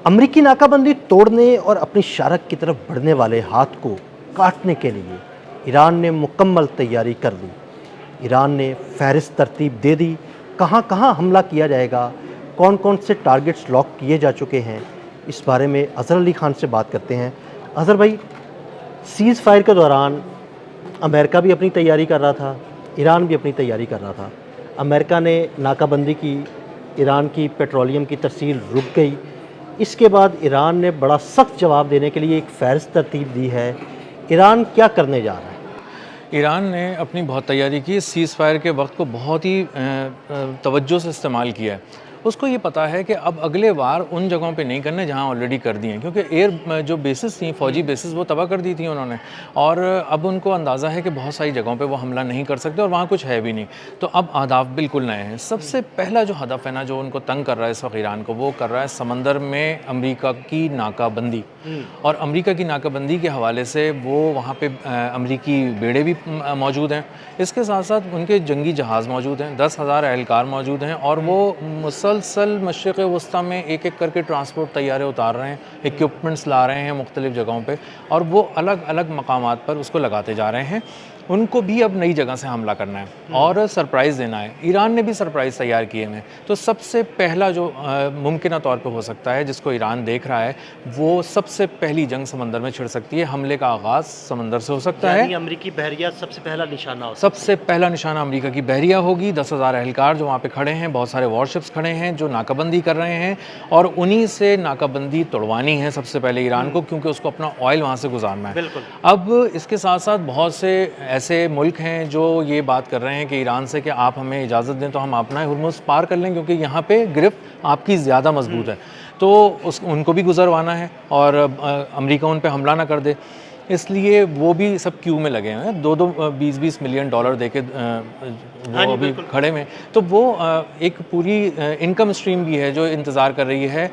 अमरीकी नाकाबंदी तोड़ने और अपनी शारक की तरफ बढ़ने वाले हाथ को काटने के लिए ईरान ने मुकम्मल तैयारी कर ली। ईरान ने फहरिस्त तरतीब दे दी, कहाँ कहाँ हमला किया जाएगा, कौन कौन से टारगेट्स लॉक किए जा चुके हैं। इस बारे में अज़हर अली खान से बात करते हैं। अज़हर भाई, सीज़ फायर के दौरान अमेरिका भी अपनी तैयारी कर रहा था, ईरान भी अपनी तैयारी कर रहा था। अमेरिका ने नाकाबंदी की, ईरान की पेट्रोलियम की तरसील रुक गई। इसके बाद ईरान ने बड़ा सख्त जवाब देने के लिए एक फ़हरिस्त तरतीब दी है। ईरान क्या करने जा रहा है? ईरान ने अपनी बहुत तैयारी की, सीज़ फायर के वक्त को बहुत ही तवज्जो से इस्तेमाल किया है। उसको ये पता है कि अब अगले वार उन जगहों पे नहीं करने जहाँ ऑलरेडी कर दिए हैं, क्योंकि एयर जो बेसिस थी, फ़ौजी बेसिस, वो तबाह कर दी थी उन्होंने। और अब उनको अंदाज़ा है कि बहुत सारी जगहों पे वो हमला नहीं कर सकते और वहाँ कुछ है भी नहीं। तो अब अहदाफ बिल्कुल नए हैं। सबसे पहला जो हदफ है ना, जो उनको तंग कर रहा है इस वक्त ईरान को, वो कर रहा है समंदर में अमरीका की नाकाबंदी। और अमरीका की नाकाबंदी के हवाले से वो वहाँ पे अमरीकी बेड़े भी मौजूद हैं। इसके साथ साथ उनके जंगी जहाज़ मौजूद हैं, 10,000 एहलकार मौजूद हैं, और वो मुसलसल मशरिक़ वस्ता में एक एक करके ट्रांसपोर्ट तैयारे उतार रहे हैं, इक्विपमेंट्स ला रहे हैं मुख्तलिफ़ जगहों पे, और वो अलग अलग मकामात पर उसको लगाते जा रहे हैं। उनको भी अब नई जगह से हमला करना है और सरप्राइज़ देना है। ईरान ने भी सरप्राइज़ तैयार किए हैं। तो सबसे पहला जो मुमकिन तौर पे हो सकता है, जिसको ईरान देख रहा है, वो सबसे पहली जंग समंदर में छिड़ सकती है। हमले का आगाज़ समंदर से हो सकता है। अमरीकी बहरिया सबसे पहला निशाना हो सबसे पहला निशाना अमेरिका की बहरिया होगी। 10,000 एहलकार जो वहाँ पे खड़े हैं, बहुत सारे वॉरशिप्स खड़े हैं जो नाकाबंदी कर रहे हैं, और उन्हीं से नाकाबंदी तोड़वानी है सबसे पहले ईरान को, क्योंकि उसको अपना ऑयल वहाँ से गुजारना है। बिल्कुल। अब इसके साथ साथ बहुत से ऐसे मुल्क हैं जो ये बात कर रहे हैं कि ईरान से कि आप हमें इजाज़त दें तो हम अपना हुर्मुज़ पार कर लें, क्योंकि यहाँ पे गिरफ्त आपकी ज़्यादा मजबूत है। तो उनको भी गुजरवाना है और अमेरिका उन पे हमला ना कर दे, इसलिए वो भी सब क्यू में लगे हैं। 20-20 मिलियन डॉलर देके वो अभी खड़े में। तो वो एक पूरी इनकम स्ट्रीम भी है जो इंतज़ार कर रही है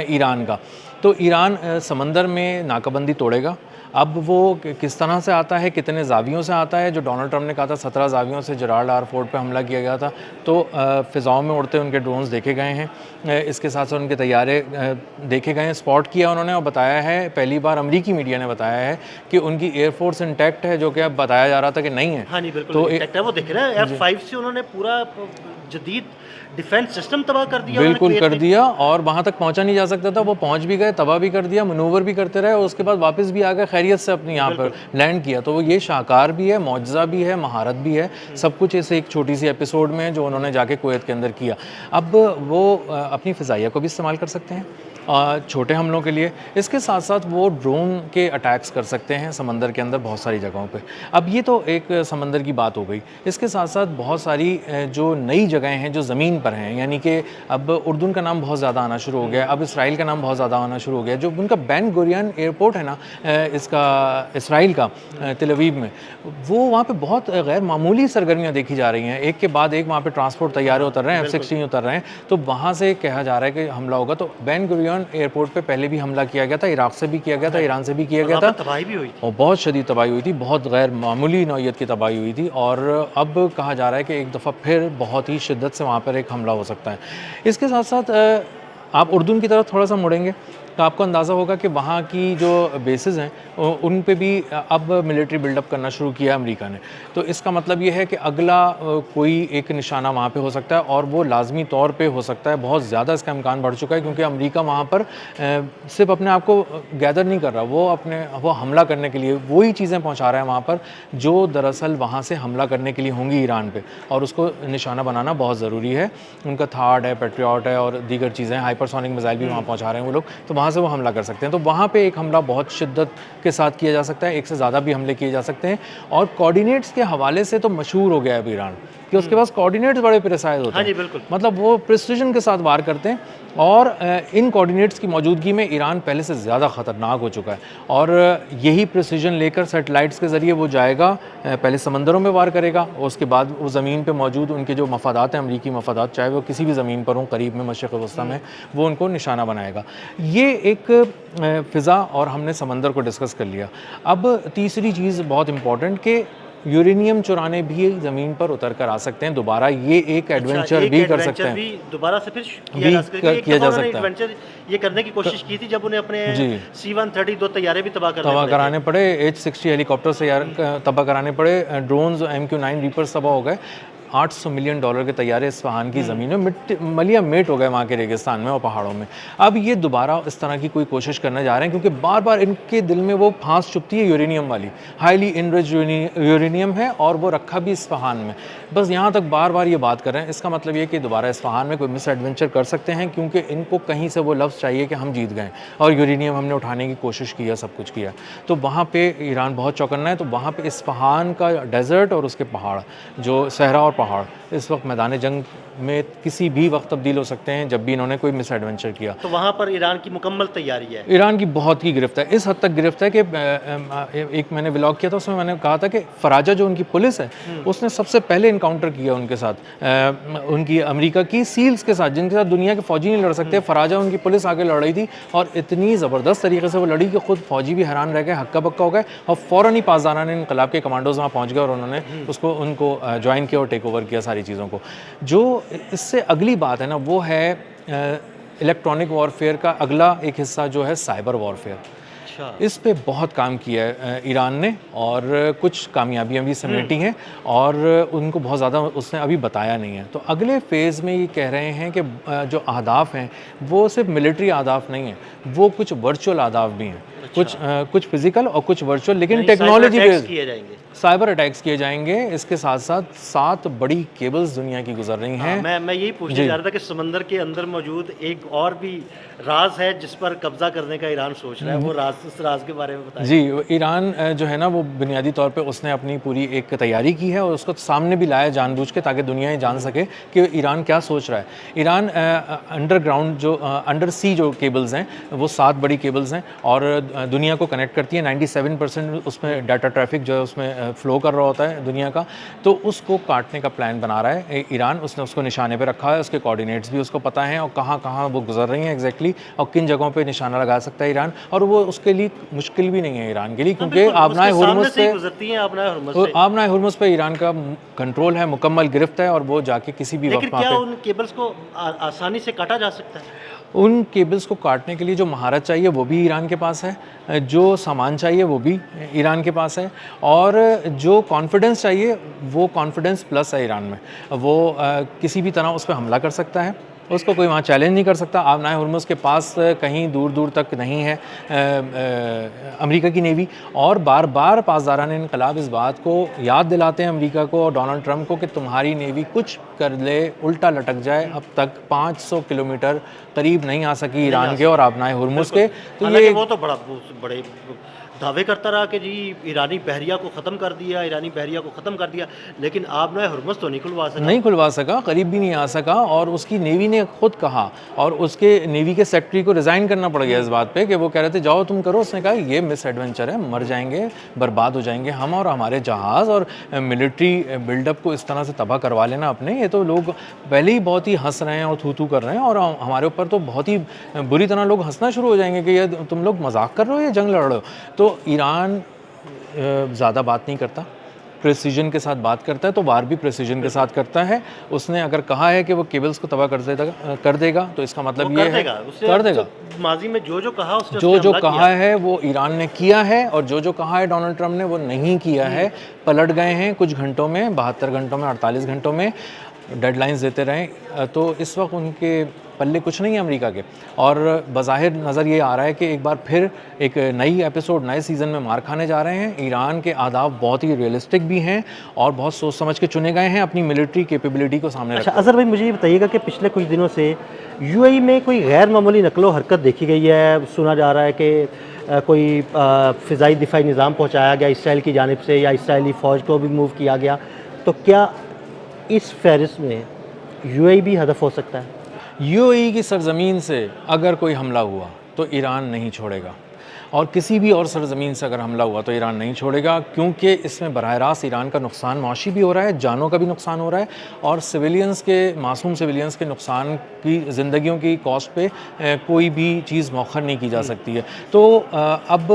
ईरान का। तो ईरान समंदर में नाकाबंदी तोड़ेगा। अब वो किस तरह से आता है, कितने ज़ावियों से आता है, जो डोनाल्ड ट्रंप ने कहा था 17 ज़ावियों से जेराल्ड आर फोर्ट पे हमला किया गया था, तो फ़िज़ाओं में उड़ते उनके ड्रोन्स देखे गए हैं। इसके साथ साथ उनके तैयारे देखे गए हैं, स्पॉट किया उन्होंने, और बताया है, पहली बार अमरीकी मीडिया ने बताया है कि उनकी एयरफोर्स इंटैक्ट है, जो कि अब बताया जा रहा था कि नहीं है। हाँ जी, बिल्कुल तो इंटैक्ट है। वो देख रहे हैं F5 से उन्होंने पूरा जदीद डिफेंस सिस्टम तबाह कर दिया, बिल्कुल कर दिया, और वहाँ तक पहुँचा नहीं जा सकता था, वो पहुँच भी गए, तबाह भी कर दिया, मनूवर भी करते रहे, और उसके बाद वापस भी आ गए खैरियत से अपनी यहाँ पर लैंड किया। तो वो ये शाहकार भी है, मौजज़ा भी है, महारत भी है, सब कुछ इस एक छोटी सी एपिसोड में जो उन्होंने जाके कुवैत के अंदर किया। अब वो अपनी फ़िज़ाइया को भी इस्तेमाल कर सकते हैं छोटे हमलों के लिए। इसके साथ साथ वो ड्रोन के अटैक्स कर सकते हैं समंदर के अंदर बहुत सारी जगहों पे। अब ये तो एक समंदर की बात हो गई। इसके साथ साथ बहुत सारी जो नई जगहें हैं जो ज़मीन पर हैं, यानी कि अब उर्दून का नाम बहुत ज़्यादा आना शुरू हो गया, अब इसराइल का नाम बहुत ज़्यादा आना शुरू हो गया। जो उनका बेन गुरियन एयरपोर्ट है ना, इसका इसराइल का तेल अवीव में, वो वहाँ पे बहुत गैर मामूली सरगर्मियाँ देखी जा रही हैं। एक के बाद एक वहाँ पे ट्रांसपोर्ट तैयारे उतर रहे हैं, F-16 उतर रहे हैं। तो वहाँ से कहा जा रहा है कि हमला होगा। तो बेन गुरियन एयरपोर्ट पे पहले भी हमला किया गया था, इराक से भी किया गया था, ईरान से भी किया गया था, तबाही भी हुई थी, और बहुत शदीद तबाही हुई थी, बहुत गैर मामूली नौइयत की तबाही हुई थी। और अब कहा जा रहा है कि एक दफ़ा फिर बहुत ही शिद्दत से वहाँ पर एक हमला हो सकता है। इसके साथ साथ आप उर्दून की तरफ थोड़ा सा मुड़ेंगे तो आपको अंदाज़ा होगा कि वहाँ की जो बेसिस हैं उन पे भी अब मिलिट्री बिल्डअप करना शुरू किया अमेरिका ने। तो इसका मतलब ये है कि अगला कोई एक निशाना वहाँ पे हो सकता है, और वो लाजमी तौर पे हो सकता है। बहुत ज़्यादा इसका इम्कान बढ़ चुका है, क्योंकि अमेरिका वहाँ पर सिर्फ अपने आप को गैदर नहीं कर रहा, वो हमला करने के लिए वही चीज़ें पहुँचा रहा है वहाँ पर जो दरअसल वहाँ से हमला करने के लिए होंगी ईरान पर, और उसको निशाना बनाना बहुत ज़रूरी है। उनका थाड है, पेट्रियट है, और दीगर चीज़ें, हाइपरसोनिक मिसाइल भी वहाँ पहुँचा रहे हैं वो लोग, तो वहाँ से वो हमला कर सकते हैं। तो वहाँ पे एक हमला बहुत शिद्दत के साथ किया जा सकता है, एक से ज़्यादा भी हमले किए जा सकते हैं। और कोऑर्डिनेट्स के हवाले से तो मशहूर हो गया है अब ईरान कि उसके पास कोऑर्डिनेट्स बड़े प्रिसाइज होते हैं। हाँ जी, बिल्कुल। मतलब वो प्रिसिजन के साथ वार करते हैं, और इन कोऑर्डिनेट्स की मौजूदगी में ईरान पहले से ज़्यादा ख़तरनाक हो चुका है। और यही प्रिसिजन लेकर सैटेलाइट्स के ज़रिए वो जाएगा, पहले समंदरों में वार करेगा, और उसके बाद वो ज़मीन पे मौजूद उनके जो मफादात हैं, अमरीकी मफादात, चाहे वो किसी भी ज़मीन पर हों, करीब में, मशरिक़ वस्ता में, वो उनको निशाना बनाएगा। ये एक फ़िज़ा और हमने समंदर को डिस्कस कर लिया। अब तीसरी चीज़ बहुत इम्पॉर्टेंट कि यूरेनियम चुराने भी ज़मीन पर उतर कर आ सकते हैं दोबारा, ये एक एडवेंचर भी कर सकते हैं, भी दोबारा से फिर भी किया जा सकता है। एडवेंचर ये करने की कोशिश की थी जब उन्हें अपने जी। C-130 2 तैयारे भी तबाह कराने पड़े, H-60 हेलीकॉप्टर से यार तबाह कराने पड़े, ड्रोन्स MQ-9 रीपर्स तबाह हो गए, $800 मिलियन के तैयारे इस्फहान की ज़मीन में मलिया मेट हो गए वहाँ के रेगिस्तान में और पहाड़ों में। अब ये दोबारा इस तरह की कोई कोशिश करने जा रहे हैं, क्योंकि बार बार इनके दिल में वो फांस चुभती है यूरेनियम वाली, हाईली इनरिच्ड यूरेनियम है और वो रखा भी इस्फहान में। बस यहाँ तक बार बार ये बात कर रहे हैं, इसका मतलब ये कि दोबारा इस्फहान में कोई मिस एडवेंचर कर सकते हैं, क्योंकि इनको कहीं से वो लफ्ज़ चाहिए कि हम जीत गए और यूरेनियम हमने उठाने की कोशिश किया, सब कुछ किया। तो वहाँ पे ईरान बहुत चौकन्ना है। तो वहाँ पे इस्फहान का डेजर्ट और उसके पहाड़, जो सहरा और पहाड़, इस वक्त मैदान जंग में किसी भी वक्त तब्दील हो सकते हैं जब भी इन्होंने कोई मिस एडवेंचर किया। तो वहाँ पर ईरान की मुकम्मल तैयारी है। ईरान की बहुत ही गिरफ्त है, इस हद तक गिरफ्त है कि एक मैंने व्लॉग किया था, उसमें मैंने कहा था कि फराजा जो उनकी पुलिस है उसने सबसे पहले इनकाउंटर किया उनके साथ, उनकी अमेरिका की सील्स के साथ, जिनके साथ दुनिया के फ़ौजी नहीं लड़ सकते। फराजा उनकी पुलिस आगे लड़ रही थी और इतनी ज़बरदस्त तरीके से वो लड़ी कि खुद फ़ौजी भी हैरान रह गए, हक्का बक्का हो गए और फ़ौरन ही पासदारान इनकलाब के कमांडोज वहाँ पहुँच गए और उन्होंने उनको ज्वाइन किया और टेक ओवर किया सारी चीज़ों को। जो इससे अगली बात है ना, वो है इलेक्ट्रॉनिक वॉरफेयर का अगला एक हिस्सा जो है साइबर वॉरफेयर। इस पे बहुत काम किया है ईरान ने और कुछ कामयाबियां भी समेटी हैं और उनको बहुत ज़्यादा उसने अभी बताया नहीं है। तो अगले फेज़ में ये कह रहे हैं कि जो अहदाफ हैं वो सिर्फ मिलिट्री अहदाफ नहीं है, वो कुछ वर्चुअल अहदाफ भी हैं। कुछ फिजिकल और कुछ वर्चुअल, लेकिन टेक्नोलॉजी बेस्ड किए जाएंगे, साइबर अटैक्स किए जाएंगे। इसके साथ साथ 7 बड़ी केबल्स दुनिया की गुजर रही हैं। मैं यही पूछने जा रहा था कि समंदर के अंदर मौजूद एक और भी राज है जिस पर कब्जा करने का ईरान सोच रहा है, वो राज, उस राज के बारे में बताइए। जी, ईरान जो है ना, वो बुनियादी तौर पे उसने अपनी पूरी एक तैयारी की है और उसको सामने भी लाया जानबूझ के, ताकि दुनिया ये जान सके कि ईरान क्या सोच रहा है। ईरान अंडरग्राउंड जो अंडर सी जो केबल्स हैं वो 7 बड़ी केबल्स हैं और दुनिया को कनेक्ट करती है। 97% उसमें डाटा ट्रैफिक जो है उसमें फ़्लो कर रहा होता है दुनिया का। तो उसको काटने का प्लान बना रहा है ईरान। उसने उसको निशाने पे रखा है, उसके कोऑर्डिनेट्स भी उसको पता हैं और कहाँ कहाँ वो गुजर रही हैं एग्जैक्टली और किन जगहों पे निशाना लगा सकता है ईरान। और वो उसके लिए मुश्किल भी नहीं है ईरान के लिए, क्योंकि आबनाए हुर्मुज़ पे ईरान का कंट्रोल है, मुकम्मल गिरफ्त है और वो जाके किसी भी वक्त क्या उन केबल्स को आसानी से काटा जा सकता है? उन केबल्स को काटने के लिए जो महारत चाहिए वो भी ईरान के पास है, जो सामान चाहिए वो भी ईरान के पास है और जो कॉन्फिडेंस चाहिए वो कॉन्फिडेंस प्लस है ईरान में। वो किसी भी तरह उस पर हमला कर सकता है, उसको कोई वहाँ चैलेंज नहीं कर सकता। आबनाए हुर्मुज़ के पास कहीं दूर दूर तक नहीं है अमेरिका की नेवी। और बार बार पासदारान इनकलाब इस बात को याद दिलाते हैं अमेरिका को और डोनाल्ड ट्रंप को कि तुम्हारी नेवी कुछ कर ले, उल्टा लटक जाए। अब तक 500 किलोमीटर करीब नहीं आ सकी ईरान के और आबनाए हुर्मुज़ के। तो ये वो तो बड़े दावे करता रहा कि जी ईरानी बहरिया को ख़त्म कर दिया, ईरानी बहरिया को ख़त्म कर दिया, लेकिन आबनाए हुर्मुज़ तो नहीं खुलवा सका, करीब भी नहीं आ सका। और उसकी नेवी ने खुद कहा और उसके नेवी के सेक्रेटरी को रिज़ाइन करना पड़ गया इस बात पे कि वो कह रहे थे जाओ तुम करो। उसने कहा ये मिस एडवेंचर है, मर जाएंगे, बर्बाद हो जाएंगे हम और हमारे जहाज़ और मिलिट्री बिल्डअप को इस तरह से तबाह करवा लेना अपने। ये तो लोग पहले ही बहुत ही हंस रहे हैं और थू थू कर रहे हैं और हमारे ऊपर तो बहुत ही बुरी तरह लोग हंसना शुरू हो जाएंगे कि ये तुम लोग मजाक कर रहे हो या जंग लड़ रहे हो। तो ईरान ज़्यादा बात नहीं करता, प्रेसिजन के साथ बात करता है, तो वार भी प्रेसिजन के साथ करता है। उसने अगर कहा है कि वो केबल्स को तबाह कर देगा तो इसका मतलब ये है कर देगा। माजी में जो कहा उसने जो कहा है वो ईरान ने किया है और जो कहा है डोनाल्ड ट्रंप ने वो नहीं किया है। पलट गए हैं कुछ घंटों में, 72 घंटों में, 48 घंटों में डेडलाइंस देते रहें। तो इस वक्त उनके पल्ले कुछ नहीं है अमेरिका के। और बज़ाहिर नज़र ये आ रहा है कि एक बार फिर एक नई एपिसोड नए सीज़न में मार खाने जा रहे हैं। ईरान के आदाब बहुत ही रियलिस्टिक भी हैं और बहुत सोच समझ के चुने गए हैं अपनी मिलिट्री कैपेबिलिटी को सामने रखकर। अज़हर भाई, मुझे ये बताइएगा कि पिछले कुछ दिनों से यूएई में कोई गैर मामूली नकलो हरकत देखी गई है। सुना जा रहा है कि कोई फ़िज़ाई दिफाई निज़ाम पहुँचाया गया इसराइल की जानिब से या इसराइली फ़ौज को भी मूव किया गया। तो क्या इस फहरिस्त में यूएई भी हदफ हो सकता है? यूएई की सरजमीन से अगर कोई हमला हुआ तो ईरान नहीं छोड़ेगा। और किसी भी और सरजमीन से अगर हमला हुआ तो ईरान नहीं छोड़ेगा, क्योंकि इसमें बराह रास्त ईरान का नुकसान मुआशी भी हो रहा है, जानों का भी नुकसान हो रहा है, और सिविलियंस के, मासूम सिविलियंस के नुकसान की, ज़िंदगियों की कॉस्ट पे कोई भी चीज़ मौखर नहीं की जा सकती है। तो अब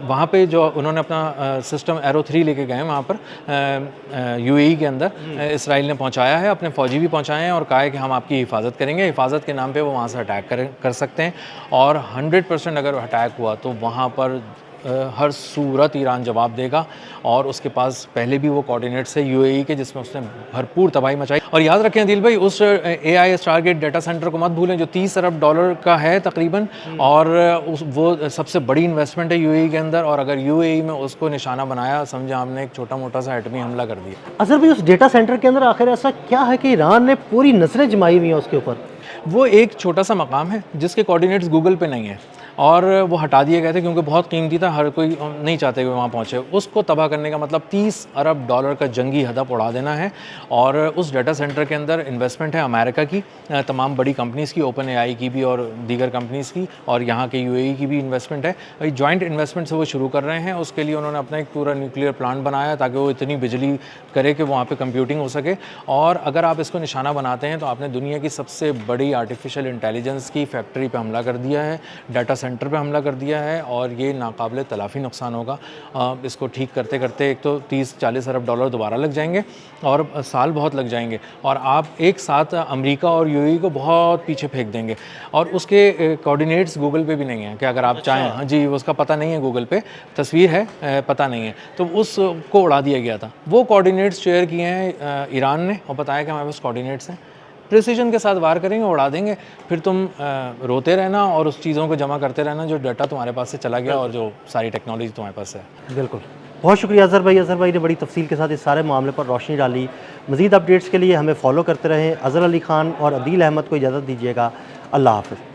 वहाँ पे जो उन्होंने अपना सिस्टम एरो 3 लेके गए हैं वहाँ पर यूएई के अंदर, इसराइल ने पहुँचाया है, अपने फ़ौजी भी पहुँचाए हैं और कहा है कि हम आपकी हिफाजत करेंगे। हिफाजत के नाम पे वो वहाँ से अटैक कर सकते हैं, और 100% अगर अटैक हुआ तो वहाँ पर हर सूरत ईरान जवाब देगा। और उसके पास पहले भी वो कोऑर्डिनेट्स है यूएई के, जिसमें उसने भरपूर तबाही मचाई। और याद रखें आदिल भाई, उस एआई स्टारगेट डाटा सेंटर को मत भूलें जो 30 अरब डॉलर का है तकरीबन, और वो सबसे बड़ी इन्वेस्टमेंट है यूएई के अंदर। और अगर यूएई में उसको निशाना बनाया, समझे हमने एक छोटा मोटा सा एटमी हमला कर दिया। अजहर भाई, उस डेटा सेंटर के अंदर आखिर ऐसा क्या है कि ईरान ने पूरी नस्लें जमाई हुई हैं उसके ऊपर? वो एक छोटा सा मकाम है जिसके कोऑर्डिनेट्स गूगल पे नहीं है, और वो हटा दिए गए थे क्योंकि बहुत कीमती था, हर कोई नहीं चाहते कि वहाँ पहुँचे। उसको तबाह करने का मतलब 30 अरब डॉलर का जंगी हदफ उड़ा देना है। और उस डाटा सेंटर के अंदर इन्वेस्टमेंट है अमेरिका की, तमाम बड़ी कंपनीज़ की, ओपन एआई की भी और दीगर कंपनीज़ की, और यहाँ के यूएई की भी इन्वेस्टमेंट है। जॉइंट इन्वेस्टमेंट से वो शुरू कर रहे हैं। उसके लिए उन्होंने अपना एक पूरा न्यूक्लियर प्लांट बनाया ताकि वो इतनी बिजली करे कि वहाँ पर कंप्यूटिंग हो सके। और अगर आप इसको निशाना बनाते हैं तो आपने दुनिया की सबसे बड़ी आर्टिफिशियल इंटेलिजेंस की फैक्ट्री पे हमला कर दिया है, डाटा सेंटर पे हमला कर दिया है, और ये नाकाबिले तलाफ़ी नुकसान होगा। इसको ठीक करते करते एक तो 30-40 अरब डॉलर दोबारा लग जाएंगे, और साल बहुत लग जाएंगे, और आप एक साथ अमेरिका और यूएई को बहुत पीछे फेंक देंगे। और उसके कोऑर्डिनेट्स गूगल पे भी नहीं है कि अगर आप चाहें, हाँ जी, उसका पता नहीं है, गूगल पे तस्वीर है, पता नहीं है, तो उसको उड़ा दिया गया था। वो कोऑर्डिनेट्स शेयर किए हैं ईरान ने और बताया कि हमारे पास कोऑर्डिनेट्स हैं, प्रिसीजन के साथ वार करेंगे, उड़ा देंगे। फिर तुम रोते रहना और उस चीज़ों को जमा करते रहना जो डाटा तुम्हारे पास से चला गया और जो सारी टेक्नोलॉजी तुम्हारे पास है। बिल्कुल, बहुत शुक्रिया अजहर भाई। अजहर भाई ने बड़ी तफसील के साथ इस सारे मामले पर रोशनी डाली। मज़ीद अपडेट्स के लिए हमें फॉलो करते रहें। अज़हर अली ख़ान और अदील अहमद को इजाज़त दीजिएगा। अल्लाह हाफ़िज़।